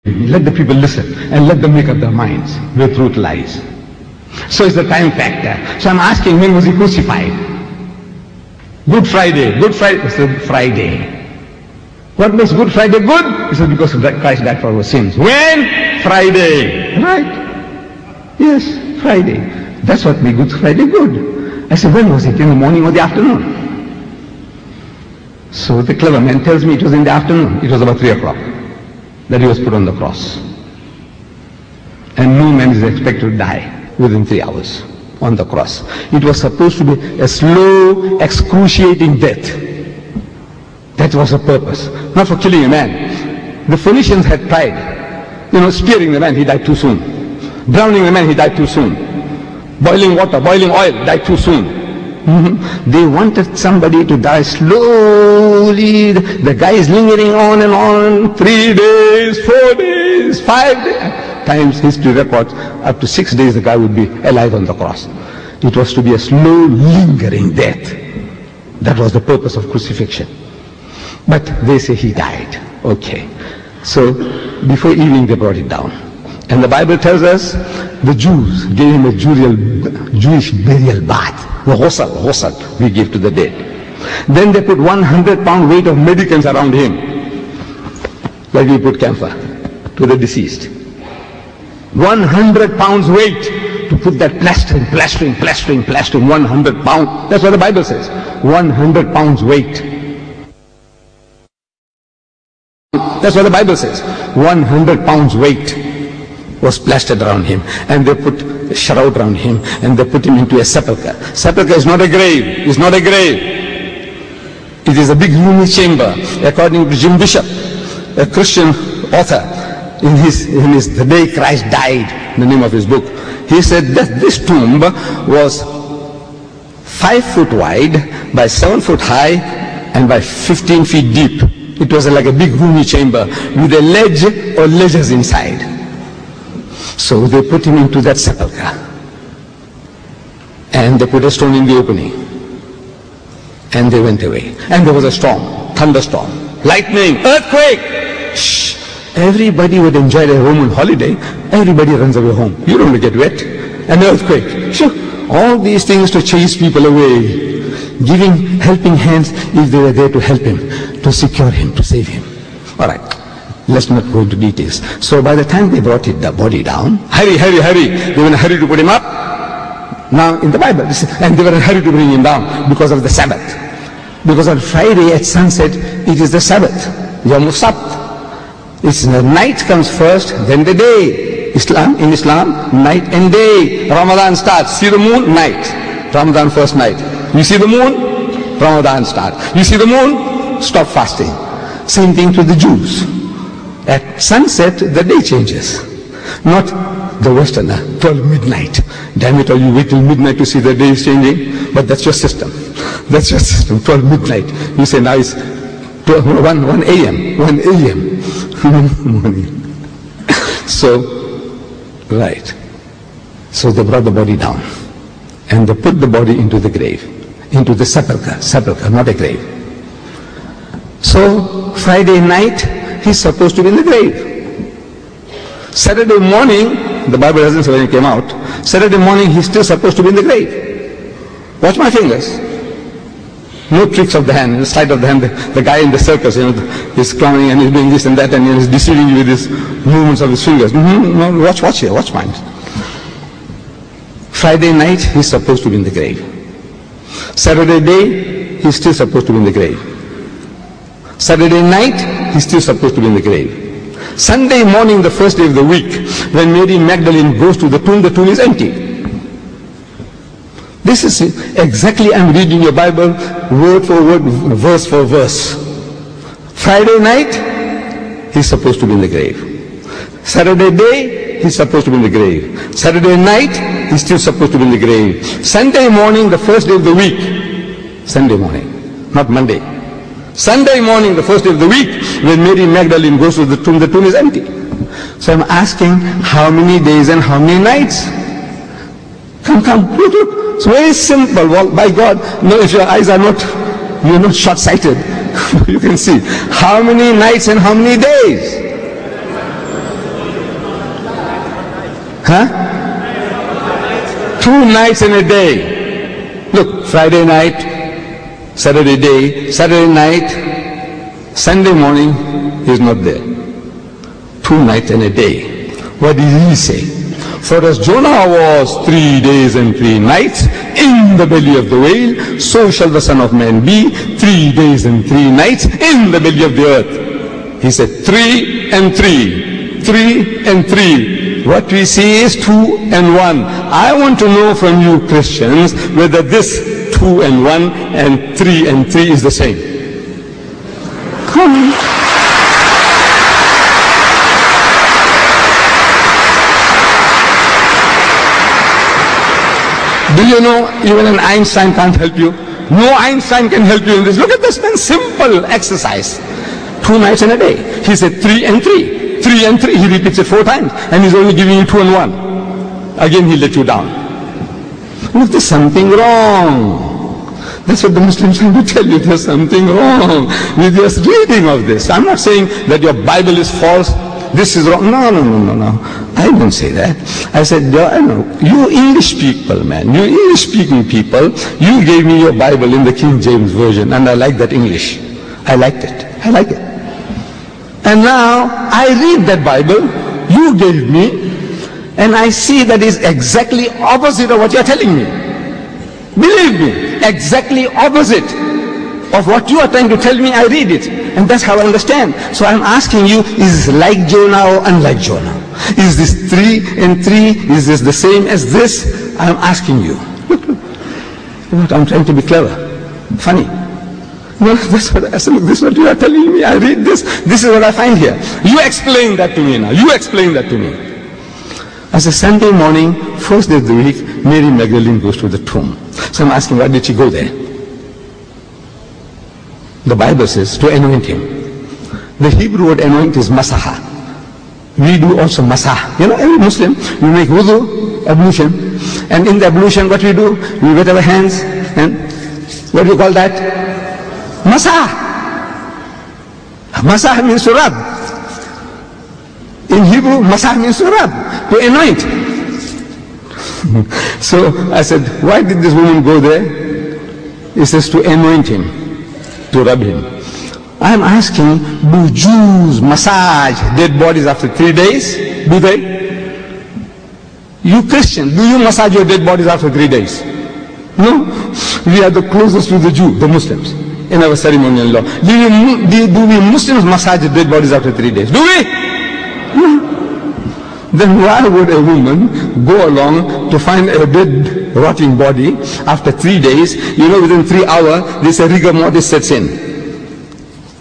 Let the people listen and let them make up their minds where truth lies. So it's the time factor. So I'm asking, when was he crucified? Good Friday. Good Friday. It's Friday. What makes Good Friday good? He said, because Christ died for our sins. When? Friday. Right? Yes, Friday. That's what made Good Friday good. I said, when was it? In the morning or the afternoon? So the clever man tells me it was in the afternoon. It was about 3 o'clock that he was put on the cross. And no man is expected to die within 3 hours on the cross. It was supposed to be a slow, excruciating death. That was the purpose, not for killing a man. The Phoenicians had tried, spearing the man, he died too soon. Drowning the man, he died too soon. Boiling water, boiling oil, died too soon. They wanted somebody to die slowly. The guy is lingering on and on, 3 days, 4 days, 5 days. Times history records, up to 6 days the guy would be alive on the cross. It was to be a slow, lingering death. That was the purpose of crucifixion. But they say he died. Okay. So before evening they brought it down. And the Bible tells us the Jews gave him a Jewish burial bath. The ghusl we give to the dead. Then they put 100-pound weight of medicines around him, like we put camphor to the deceased. 100 pounds weight to put that plastering, 100 pounds. That's what the Bible says. 100 pounds weight. That's what the Bible says. 100 pounds weight was plastered around him, and they put a shroud around him, and they put him into a sepulcher. Sepulcher is not a grave. It's not a grave. It is a big roomy chamber, according to Jim Bishop, a Christian author. In his The Day Christ Died, the name of his book, he said that this tomb was 5 foot wide by 7 foot high and by 15 feet deep. It was like a big roomy chamber with a ledge or ledges inside. So they put him into that sepulcher, and they put a stone in the opening, and they went away. And there was a storm, thunderstorm, lightning, earthquake. Shh. Everybody would enjoy their Roman holiday. Everybody runs away home. You don't want to get wet. An earthquake. Sure. All these things to chase people away. Giving helping hands if they were there to help him, to secure him, to save him. All right. Let's not go into details. So by the time they brought the body down, hurry. They were in a hurry to put him up. Now in the Bible, and they were in a hurry to bring him down because of the Sabbath. Because on Friday at sunset, it is the Sabbath. Yom Sabt. It's the night comes first, then the day. In Islam, night and day. Ramadan starts. See the moon? Night. Ramadan first night. You see the moon? Ramadan starts. You see the moon? Stop fasting. Same thing to the Jews. At sunset, the day changes. Not the Westerner, 12 midnight. Damn it, all you wait till midnight to see the day is changing. But that's your system. That's your system, 12 midnight. You say now it's 1 a.m. 1 a.m. morning. So, right. So they brought the body down. And they put the body into the grave. Into the sepulcher, not a grave. So, Friday night, he's supposed to be in the grave. Saturday morning, the Bible doesn't say when he came out, Saturday morning he's still supposed to be in the grave. Watch my fingers. No tricks of the hand, the sleight of the hand. The guy in the circus, he's clowning and he's doing this and that and he's deceiving you with his movements of his fingers. No, watch here, watch mine. Friday night, he's supposed to be in the grave. Saturday day, he's still supposed to be in the grave. Saturday night, he's still supposed to be in the grave. Sunday morning, the first day of the week, when Mary Magdalene goes to the tomb is empty. This is exactly, I'm reading your Bible, word for word, verse for verse. Friday night, he's supposed to be in the grave. Saturday day, he's supposed to be in the grave. Saturday night, he's still supposed to be in the grave. Sunday morning, the first day of the week, Sunday morning, not Monday. Sunday morning, the first day of the week, when Mary Magdalene goes to the tomb is empty. So I'm asking, how many days and how many nights? Come, look. It's very simple. Well, by God, no, if your eyes are not, you're not short-sighted, you can see. How many nights and how many days? Huh? 2 nights in a day. Look, Friday night, Saturday day, Saturday night, Sunday morning, he is not there. 2 nights in a day. What did he say? For as Jonah was 3 days and 3 nights in the belly of the whale, so shall the Son of Man be 3 days and 3 nights in the belly of the earth. He said 3 and 3, 3 and 3. What we see is 2 and 1. I want to know from you Christians whether this 2 and 1 and 3 is the same. Come on. Do you know even an Einstein can't help you? No Einstein can help you in this. Look at this man's simple exercise. 2 nights in a day. He said 3 and 3. 3 and 3. He repeats it 4 times. And he's only giving you 2 and 1. Again he let you down. Look, there's something wrong. That's what the Muslims trying to tell you. There's something wrong with your reading of this. I'm not saying that your Bible is false. This is wrong. No. I didn't say that. I said, you English people, man, you English speaking people, you gave me your Bible in the King James Version, and I like that English. I liked it. I like it. And now I read that Bible you gave me, and I see that is exactly opposite of what you're telling me. Believe me, exactly opposite of what you are trying to tell me. I read it, and that's how I understand. So I'm asking you, is this like Jonah or unlike Jonah? Is this 3 and 3? Is this the same as this? I'm asking you. Look, I'm trying to be clever, funny. No, that's what I said. Look, this is what you are telling me. I read this. This is what I find here. You explain that to me now. You explain that to me. As a Sunday morning, first day of the week, Mary Magdalene goes to the tomb. So I'm asking, why did she go there? The Bible says to anoint him. The Hebrew word anoint is masaha. We do also masah. You know, every Muslim, we make wudu, ablution. And in the ablution, what we do? We wet our hands. And what do you call that? Masah. Masah means to rub. In Hebrew, masah means to rub, to anoint. So I said, why did this woman go there? It says to anoint him, to rub him. I'm asking, do Jews massage dead bodies after 3 days? Do they? You Christian, do you massage your dead bodies after 3 days? No? We are the closest to the Jew, the Muslims, in our ceremonial law. Do we Muslims massage dead bodies after 3 days? Do we? No. Then why would a woman go along to find a dead, rotting body after 3 days? You know, within 3 hours, this rigor mortis sets in.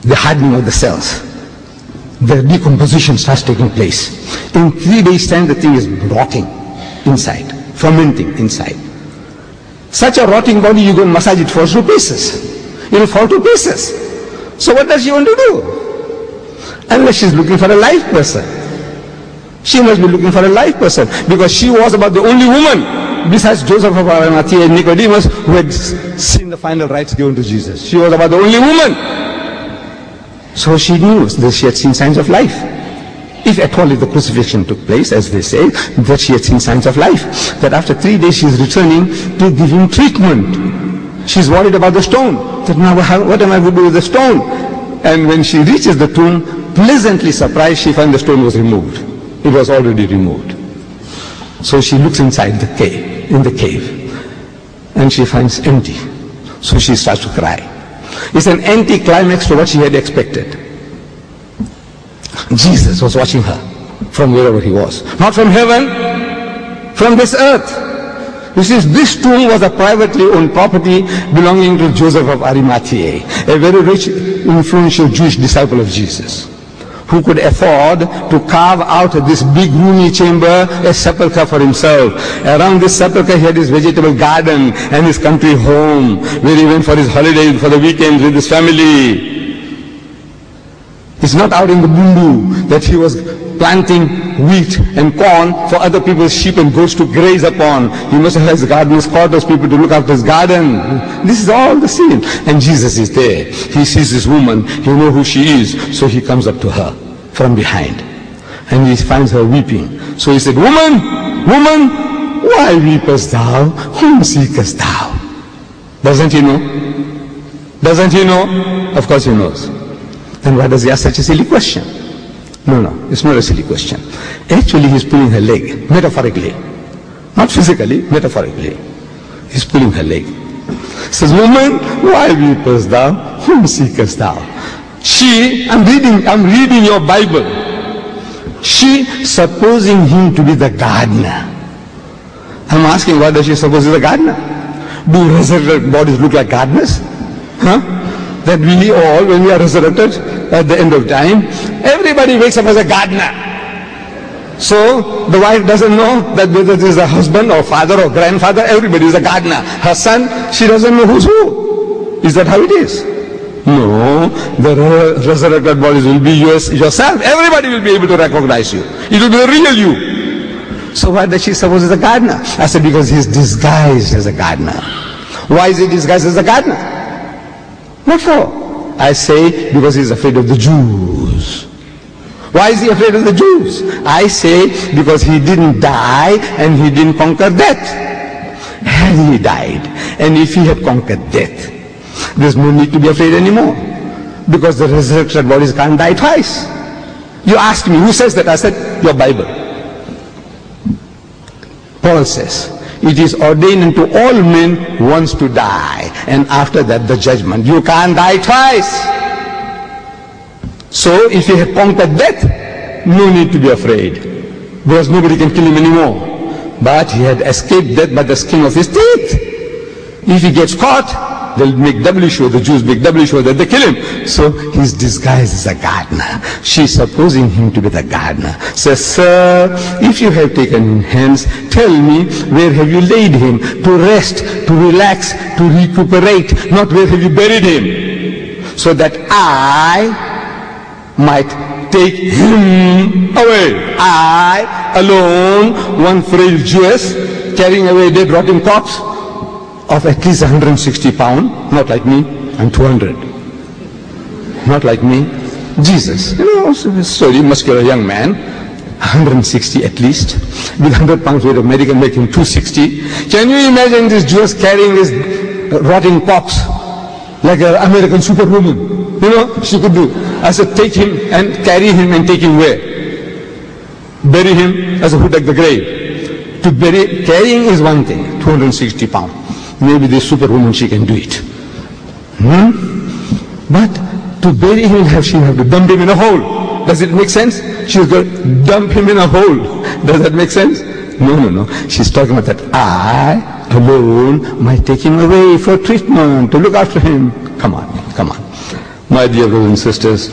The hardening of the cells. The decomposition starts taking place. In 3 days' time, the thing is rotting inside, fermenting inside. Such a rotting body, you go and massage it, falls to pieces. It will fall to pieces. So what does she want to do? Unless she's looking for a live person. She must be looking for a live person, because she was about the only woman, besides Joseph of Arimathea and Nicodemus, who had seen the final rites given to Jesus. She was about the only woman. So she knew that she had seen signs of life. If at all, if the crucifixion took place, as they say, that she had seen signs of life. That after 3 days she is returning to give him treatment. She's worried about the stone. That now what am I going to do with the stone? And when she reaches the tomb, pleasantly surprised, she finds the stone was removed. It was already removed. So she looks inside the cave, in the cave, and she finds empty. So she starts to cry. It's an anti-climax to what she had expected. Jesus was watching her from wherever he was. Not from heaven, from this earth. You see, this tomb was a privately owned property belonging to Joseph of Arimathea, a very rich, influential Jewish disciple of Jesus, who could afford to carve out this big roomy chamber a sepulchre for himself. Around this sepulchre he had his vegetable garden and his country home, where he went for his holidays, for the weekends with his family. It's not out in the bundu that he was planting wheat and corn for other people's sheep and goats to graze upon. He must have his gardeners, quarters, people to look after his garden. This is all the scene. And Jesus is there. He sees this woman. He knows who she is. So he comes up to her from behind. And he finds her weeping. So he said, woman, woman, why weepest thou? Whom seekest thou? Doesn't he know? Doesn't he know? Of course he knows. Then why does he ask such a silly question? No, no, it's not a silly question. Actually, he's pulling her leg, metaphorically. Not physically, metaphorically. He's pulling her leg. Says, woman, why weepest thou? Whom seekest thou? She, I'm reading your Bible. She, supposing him to be the gardener. I'm asking, why does she suppose he's a gardener? Do resurrected bodies look like gardeners? Huh? That we all, when we are resurrected at the end of time, everybody wakes up as a gardener. So the wife doesn't know that whether this is a husband or father or grandfather, everybody is a gardener. Her son, she doesn't know who's who. Is that how it is? No, the resurrected bodies will be yourself. Everybody will be able to recognize you. It will be the real you. So why does she suppose he's a gardener? I said, because he's disguised as a gardener. Why is he disguised as a gardener? What for? I say, because he's afraid of the Jews. Why is he afraid of the Jews? I say, because he didn't die and he didn't conquer death. Had he died, and if he had conquered death, there's no need to be afraid anymore. Because the resurrected bodies can't die twice. You asked me, who says that? I said, your Bible. Paul says, it is ordained unto all men once to die, and after that the judgment. You can't die twice. So if he had conquered death, no need to be afraid, because nobody can kill him anymore. But he had escaped death by the skin of his teeth. If he gets caught, they'll make doubly sure, the Jews make doubly sure that they kill him. So he's disguised as a gardener. She's supposing him to be the gardener. Says, sir, if you have taken him hence, tell me, where have you laid him? To rest, to relax, to recuperate, not where have you buried him? So that I might take him away. I alone, one frail Jewess, carrying away a dead rotting corpse of at least 160 pounds, not like me, I'm 200. Not like me. Jesus, you know, sorry, muscular young man, 160 at least, with 100 pounds weight of medical, make him 260. Can you imagine this Jewess carrying this rotting corpse like an American superwoman? You know, she could do. I said, take him and carry him and take him where? Bury him as a hood at the grave. To bury, carrying is one thing, 260 pounds. Maybe this superwoman, she can do it. But to bury him, she'll have to dump him in a hole. Does it make sense? She's going to dump him in a hole. Does that make sense? No, no, no. She's talking about that I alone might take him away for treatment, to look after him. Come on, come on. My dear brothers and sisters,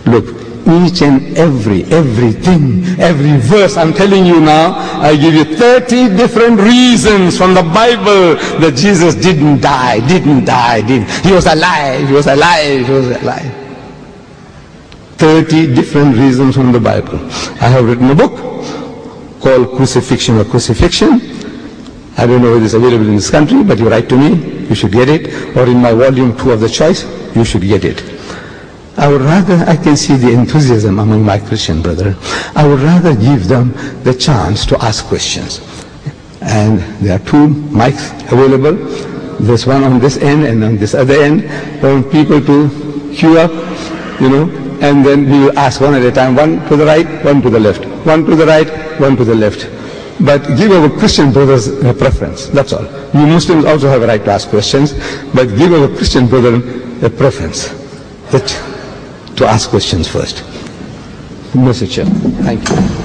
look, each and everything, every verse I'm telling you now, I give you 30 different reasons from the Bible that Jesus didn't die. He was alive, he was alive, he was alive. 30 different reasons from the Bible. I have written a book called Crucifixion or Crucifixion. I don't know whether it's available in this country, but you write to me, you should get it, or in my volume 2 of the choice, you should get it. I would rather, I can see the enthusiasm among my Christian brethren, I would rather give them the chance to ask questions. And there are 2 mics available. There's one on this end and on this other end. I want people to queue up, you know, and then we will ask one at a time, one to the right, one to the left, one to the right, one to the left. But give our Christian brothers a preference, that's all. You Muslims also have a right to ask questions, but give our Christian brethren a preference to ask questions first. Message, thank you.